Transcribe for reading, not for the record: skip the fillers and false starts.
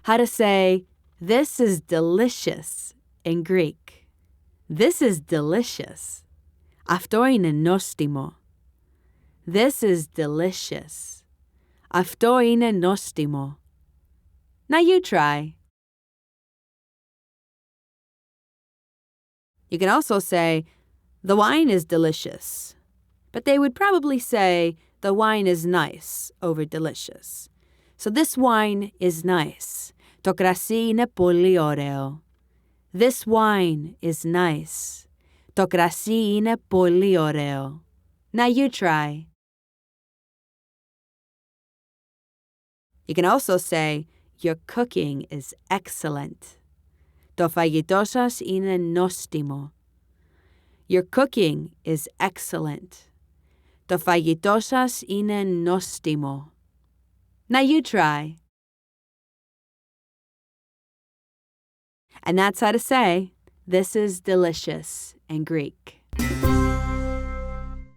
how to say, this is delicious in Greek. This is delicious. Αυτό είναι νόστιμο. This is delicious. Αυτό είναι νόστιμο. Now you try. You can also say, the wine is delicious. But they would probably say, the wine is nice over delicious. So this wine is nice. Το κρασί είναι πολύ ωραίο. This wine is nice. Το κρασί είναι πολύ ωραίο. Now you try. You can also say, your cooking is excellent. Το φαγητό σας είναι νόστιμο. Your cooking is excellent. Το φαγητό σας είναι νόστιμο. Now you try. And that's how to say, this is delicious in Greek.